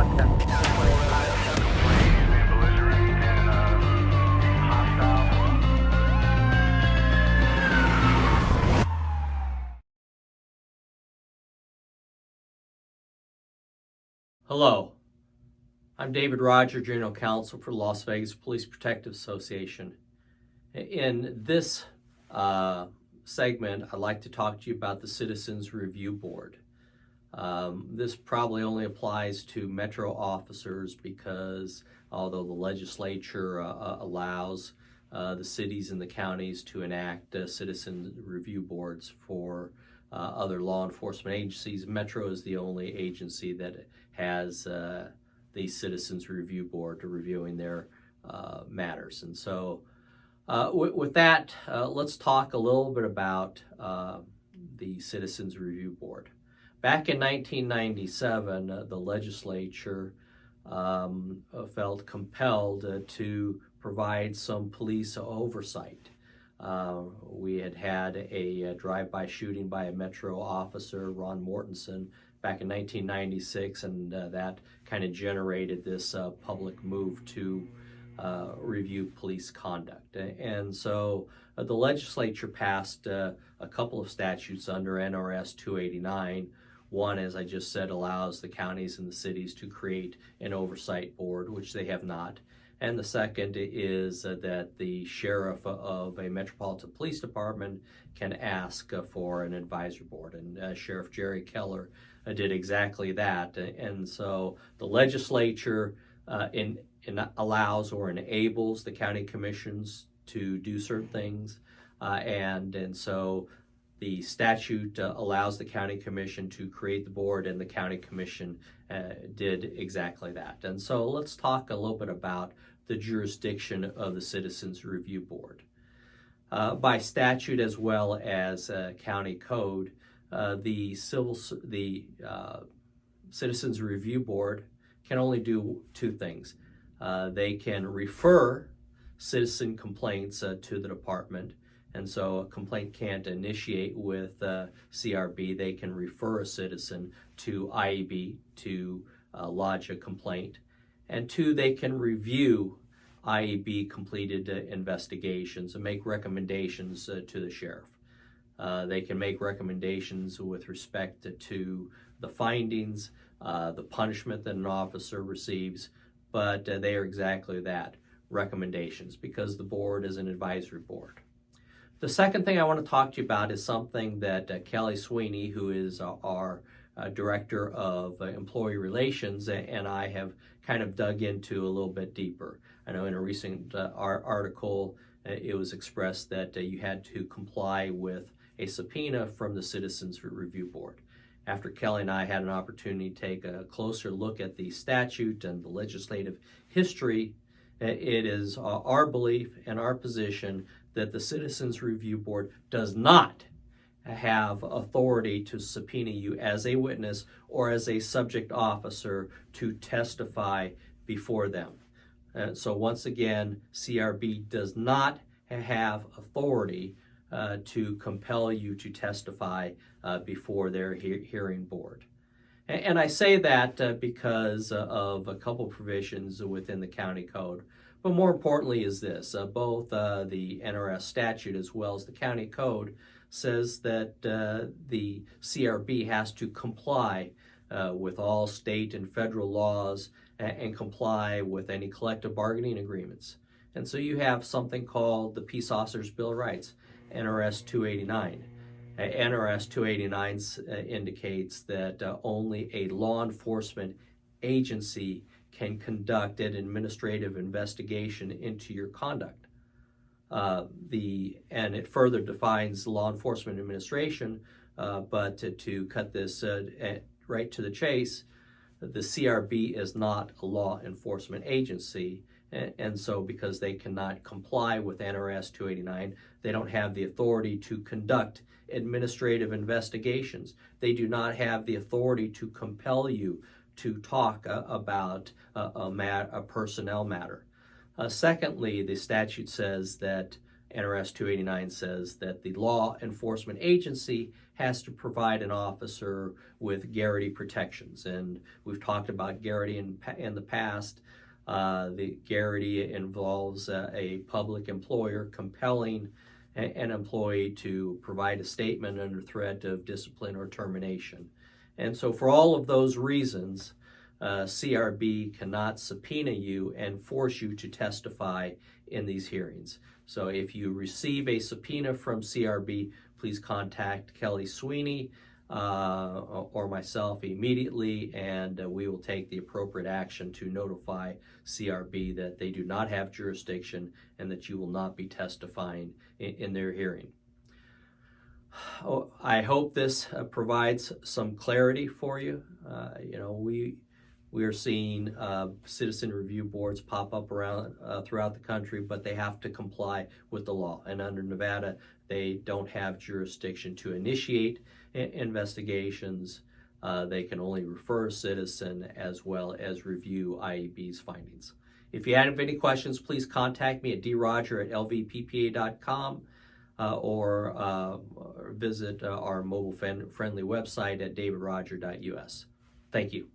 Hello, I'm David Roger, General Counsel for the Las Vegas Police Protective Association. In this segment, I'd like to talk to you about the Citizens Review Board. This probably only applies to Metro officers because although the legislature allows the cities and the counties to enact citizen review boards for other law enforcement agencies, Metro is the only agency that has the Citizens Review Board to reviewing their matters. And so with that, let's talk a little bit about the Citizens Review Board. Back in 1997, the legislature felt compelled to provide some police oversight. We had a drive-by shooting by a Metro officer, Ron Mortensen, back in 1996, and that kind of generated this public move to review police conduct. And so the legislature passed a couple of statutes under NRS 289. One, as I just said, allows the counties and the cities to create an oversight board, which they have not. And the second is that the sheriff of a metropolitan police department can ask for an advisory board. And Sheriff Jerry Keller did exactly that. And so the legislature allows or enables the county commissions to do certain things. And so the statute allows the county commission to create the board, and the county commission did exactly that. And so let's talk a little bit about the jurisdiction of the Citizens Review Board. By statute as well as county code, the Citizens Review Board can only do two things. They can refer citizen complaints to the department, and so a complaint can't initiate with CRB. They can refer a citizen to IEB to lodge a complaint. And two, they can review IEB completed investigations and make recommendations to the sheriff. They can make recommendations with respect to the findings, the punishment that an officer receives, but they are exactly that, recommendations, because the board is an advisory board. The second thing I want to talk to you about is something that Kelly Sweeney, who is our Director of Employee Relations, and I have kind of dug into a little bit deeper. I know in a recent article, it was expressed that you had to comply with a subpoena from the Citizens Review Board. After Kelly and I had an opportunity to take a closer look at the statute and the legislative history, it is our belief and our position that the Citizens Review Board does not have authority to subpoena you as a witness or as a subject officer to testify before them. So once again, CRB does not have authority to compel you to testify before their hearing board. And I say that because of a couple provisions within the county code. But more importantly is this, both the NRS statute as well as the county code says that the CRB has to comply with all state and federal laws and comply with any collective bargaining agreements. And so you have something called the Peace Officers Bill of Rights, NRS 289. NRS 289 indicates that only a law enforcement agency can conduct an administrative investigation into your conduct. And it further defines law enforcement administration, but to cut this right to the chase, the CRB is not a law enforcement agency, and so because they cannot comply with NRS 289, they don't have the authority to conduct administrative investigations. They do not have the authority to compel you to talk about a personnel matter. Secondly, the statute says that NRS 289 says that the law enforcement agency has to provide an officer with guarantee protections. And we've talked about guarantee in the past. The guarantee involves a public employer compelling an employee to provide a statement under threat of discipline or termination. And so for all of those reasons, CRB cannot subpoena you and force you to testify in these hearings. So if you receive a subpoena from CRB, please contact Kelly Sweeney or myself immediately, and we will take the appropriate action to notify CRB that they do not have jurisdiction and that you will not be testifying in their hearing. I hope this provides some clarity for you. We are seeing citizen review boards pop up around throughout the country, but they have to comply with the law. And under Nevada, they don't have jurisdiction to initiate investigations. They can only refer a citizen as well as review IEB's findings. If you have any questions, please contact me at droger@lvppa.com or visit our mobile-friendly website at davidroger.us. Thank you.